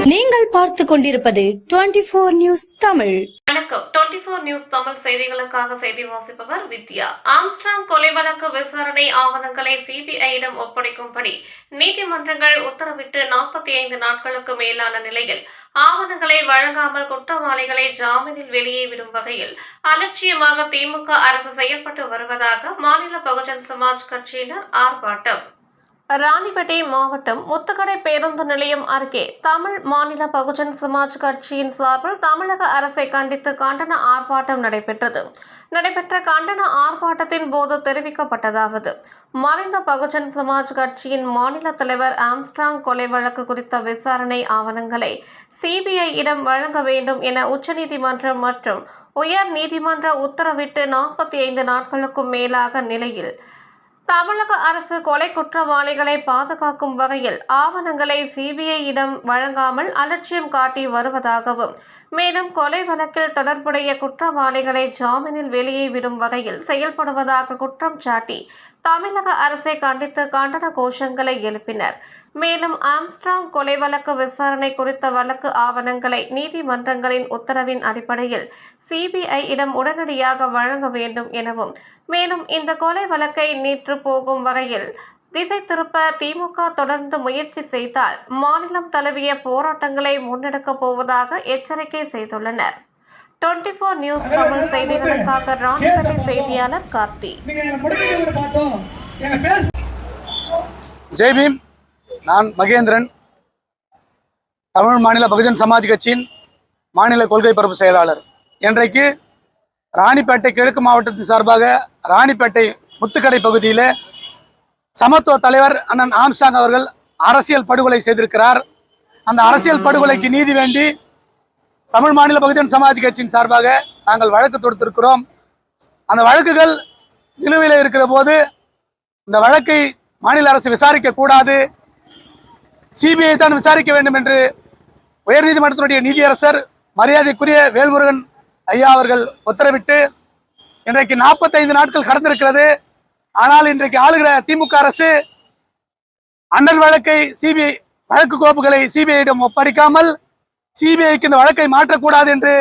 நீங்கள் பார்த்து கொண்டிருப்பது 24 நியூஸ் தமிழ். வணக்கம். 24 நியூஸ் தமிழ் செய்திகளுக்காக செய்தி வாசிப்பவர் வித்யா. ஆம்ஸ்ட்ராங் கொலை வழக்கு விசாரணை ஆவணங்களை சிபிஐயிடம் ஒப்படைக்கும்படி நீதிமன்றங்கள் உத்தரவிட்டு 45 நாட்களுக்கு மேலான நிலையில் ஆவணங்களை வழங்காமல் குற்றவாளிகளை ஜாமீனில் வெளியே விடும் வகையில் அலட்சியமாக திமுக அரசு செயல்பட்டு வருவதாக மாநில பகுஜன் சமாஜ் கட்சியினர் ஆர்ப்பாட்டம். ராணிப்பேட்டை மாவட்டம் முத்துக்கடை பேருந்து நிலையம் அருகே தமிழ் மாநில பகுஜன் சமாஜ் கட்சியின் சார்பில் தமிழக அரசை கண்டித்து கண்டன ஆர்ப்பாட்டம் நடைபெற்ற கண்டன ஆர்ப்பாட்டத்தின் போது தெரிவிக்கப்பட்டதாவது: மறைந்த பகுஜன் சமாஜ் கட்சியின் மாநில தலைவர் ஆம்ஸ்ட்ராங் கொலை வழக்கு குறித்த விசாரணை ஆவணங்களை சிபிஐயிடம் வழங்க வேண்டும் என உச்சநீதிமன்றம் மற்றும் உயர் நீதிமன்ற உத்தரவிட்டு 45 நாட்களுக்கும் மேலாக நிலையில் தமிழக அரசு கொலை குற்றவாளிகளை பாதுகாக்கும் வகையில் ஆவணங்களை சிபிஐயிடம் வழங்காமல் அலட்சியம் காட்டி வருவதாகவும், மேலும் கொலை வழக்கில் தொடர்புடைய குற்றவாளிகளை ஜாமீனில் வெளியே விடும் வகையில் செயல்படுவதாக குற்றம் சாட்டி தமிழக அரசை கண்டித்து கண்டன கோஷங்களை எழுப்பினர். மேலும் ஆம்ஸ்ட்ராங் கொலை வழக்கு விசாரணை குறித்த வழக்கு ஆவணங்களை நீதிமன்றங்களின் உத்தரவின் அடிப்படையில் சிபிஐயிடம் உடனடியாக வழங்க வேண்டும் எனவும், மேலும் இந்த கொலை வழக்கை நேற்று போகும் வகையில் திசை திருப்ப திமுக தொடர்ந்து முயற்சி செய்தால் மாநிலம் தழுவிய போராட்டங்களை முன்னெடுக்கப் போவதாக எச்சரிக்கை செய்துள்ளனர். 24 நியூஸ் தமிழ் செய்திகளுக்காக ராணிப்பேட்டை செய்தியாளர் கார்த்தி. ஜெய் பீம். நான் மகேந்திரன், தமிழ் மாநில பகுஜன் சமாஜ் கட்சியின் மாநில கொள்கை பரப்பு செயலாளர். இன்றைக்கு ராணிப்பேட்டை கிழக்கு மாவட்டத்தின் சார்பாக ராணிப்பேட்டை முத்துக்கடை பகுதியில் சமத்துவ தலைவர் அண்ணன் ஆம்ஸ்ட்ராங் அவர்கள் அரசியல் படுகொலை செய்திருக்கிறார். அந்த அரசியல் படுகொலைக்கு நீதி வேண்டி தமிழ் மாநில பகுஜன் சமாஜ் கட்சியின் சார்பாக நாங்கள் வழக்கு தொடுத்திருக்கிறோம். அந்த வழக்குகள் நிலுவையில் இருக்கிற போது இந்த வழக்கை மாநில அரசு விசாரிக்க கூடாது, சிபிஐ தான் விசாரிக்க வேண்டும் என்று உயர்நீதிமன்றத்தினுடைய நீதியரசர் மரியாதைக்குரிய வேல்முருகன் ஐயா அவர்கள் உத்தரவிட்டு இன்றைக்கு 45 நாட்கள் கடந்திருக்கிறது. ஆனால் இன்றைக்கு ஆளுகிற திமுக அரசு அண்ணல் வழக்கை சிபிஐ வழக்கு கோப்புகளை சிபிஐயிடம் ஒப்படைக்காமல் சிபிஐக்கு இந்த வழக்கை மாற்றக்கூடாது என்று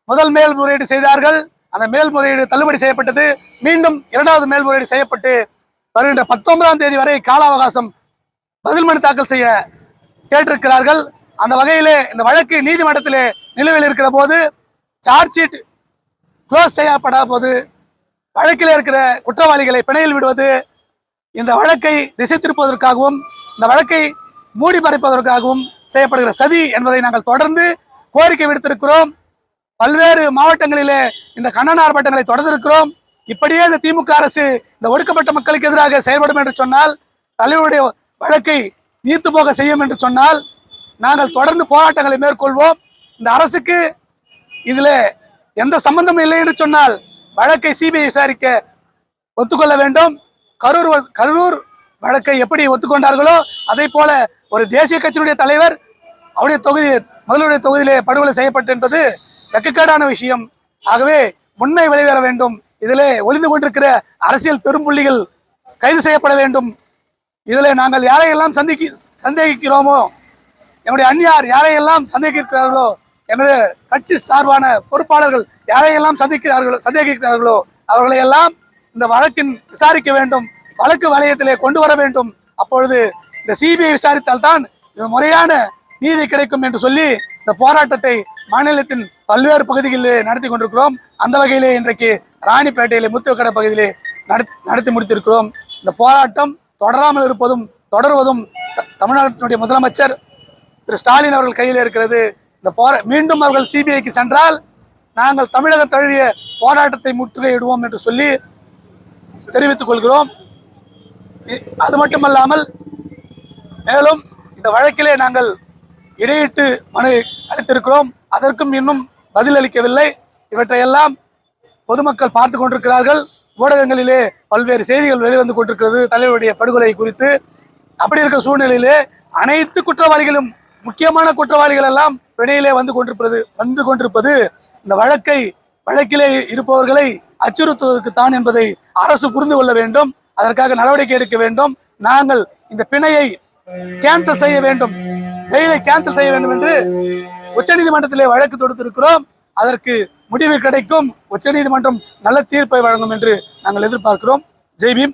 முதல் மேல்முறையீடு செய்தார்கள். அந்த மேல்முறையீடு தள்ளுபடி செய்யப்பட்டது. மீண்டும் 2வது மேல்முறையீடு செய்யப்பட்டு வருகின்ற 19ஆம் தேதி வரை கால அவகாசம் பதில் மனு தாக்கல் செய்ய கேட்டிருக்கிறார்கள். அந்த வகையிலே இந்த வழக்கு நீதிமன்றத்திலே நிலுவையில் இருக்கிற போது சார்ஜ் ஷீட் க்ளோஸ் செய்யப்படாத போது வழக்கில் இருக்கிற குற்றவாளிகளை பிணையில் விடுவது இந்த வழக்கை திசை திருப்பதற்காகவும் இந்த வழக்கை மூடி மறைப்பதற்காகவும் செய்யப்படுகிற சதி என்பதை நாங்கள் தொடர்ந்து கோரிக்கை விடுத்திருக்கிறோம். பல்வேறு மாவட்டங்களிலே இந்த கண்டன ஆர்ப்பாட்டங்களை தொடர்ந்திருக்கிறோம். இப்படியே இந்த திமுக அரசு இந்த ஒடுக்கப்பட்ட மக்களுக்கு எதிராக செயல்படும் என்று சொன்னால், தலைவருடைய வழக்கை நீத்து போக செய்யும் என்று சொன்னால் நாங்கள் தொடர்ந்து போராட்டங்களை மேற்கொள்வோம். இந்த அரசுக்கு இதில் எந்த சம்பந்தமும் இல்லை என்று சொன்னால் வழக்கை சிபிஐ விசாரிக்க ஒத்துக்கொள்ள வேண்டும். கரூர் வழக்கை எப்படி ஒத்துக்கொண்டார்களோ அதை போல ஒரு தேசிய கட்சியினுடைய தலைவர் அவருடைய முதல்வருடைய தொகுதியிலே படுகொலை செய்யப்பட்டு என்பது வெட்கக்கேடான விஷயம். ஆகவே உண்மை வெளிவர வேண்டும். இதிலே ஒளிந்து கொண்டிருக்கிற அரசியல் பெரும்புள்ளிகள் கைது செய்யப்பட வேண்டும். இதில் நாங்கள் யாரையெல்லாம் சந்தேகிக்கிறோமோ, என்னுடைய அந்நியார் யாரையெல்லாம் சந்தேகிக்கிறார்களோ, என்னுடைய கட்சி சார்பான பொறுப்பாளர்கள் யாரையெல்லாம் சந்தேகிக்கிறார்களோ அவர்களையெல்லாம் இந்த வழக்கின் விசாரிக்க வேண்டும், வழக்கு வளையத்திலே கொண்டு வர வேண்டும். அப்பொழுது இந்த சிபிஐ விசாரித்தால் தான் இது முறையான நீதி கிடைக்கும் என்று சொல்லி இந்த போராட்டத்தை மாநிலத்தின் பல்வேறு பகுதிகளில் நடத்தி கொண்டிருக்கிறோம். அந்த வகையிலே இன்றைக்கு ராணிப்பேட்டையிலே முத்துக்கடை பகுதியிலே நடத்தி முடித்திருக்கிறோம். இந்த போராட்டம் தொடராமல் இருப்பதும் தொடர்வதும் தமிழ்நாட்டினுடைய முதலமைச்சர் திரு ஸ்டாலின் அவர்கள் கையில் இருக்கிறது. இந்த மீண்டும் அவர்கள் சிபிஐக்கு சென்றால் நாங்கள் தமிழகம் தழுவிய போராட்டத்தை முற்றுகையிடுவோம் என்று சொல்லி தெரிவித்துக் கொள்கிறோம். அது மட்டுமல்லாமல் மேலும் இந்த வழக்கிலே நாங்கள் இடையிட்டு மனு அளித்திருக்கிறோம். அதற்கும் இன்னும் பதில் அளிக்கவில்லை. இவற்றையெல்லாம் பொதுமக்கள் பார்த்து கொண்டிருக்கிறார்கள். ஊடகங்களிலே பல்வேறு செய்திகள் வெளிவந்து கொண்டிருக்கிறது தலைவருடைய படுகொலை குறித்து. அப்படி இருக்கிற சூழ்நிலையிலே அனைத்து குற்றவாளிகளும், முக்கியமான குற்றவாளிகள் எல்லாம் பிணையிலே வந்து கொண்டிருப்பது இந்த வழக்கிலே இருப்பவர்களை அச்சுறுத்துவதற்கு தான் என்பதை அரசு புரிந்து கொள்ள வேண்டும். அதற்காக நடவடிக்கை எடுக்க வேண்டும். நாங்கள் இந்த பிணையை கேன்சல் செய்ய வேண்டும். பெயிலை கேன்சல் செய்ய வேண்டும் என்று உச்சநீதிமன்றத்திலே வழக்கு தொடுத்திருக்கிறோம். அதற்கு முடிவு கிடைக்கும். உச்சநீதிமன்றம் நல்ல தீர்ப்பை வழங்கும் என்று நாங்கள் எதிர்பார்க்கிறோம். ஜெய் பீம்.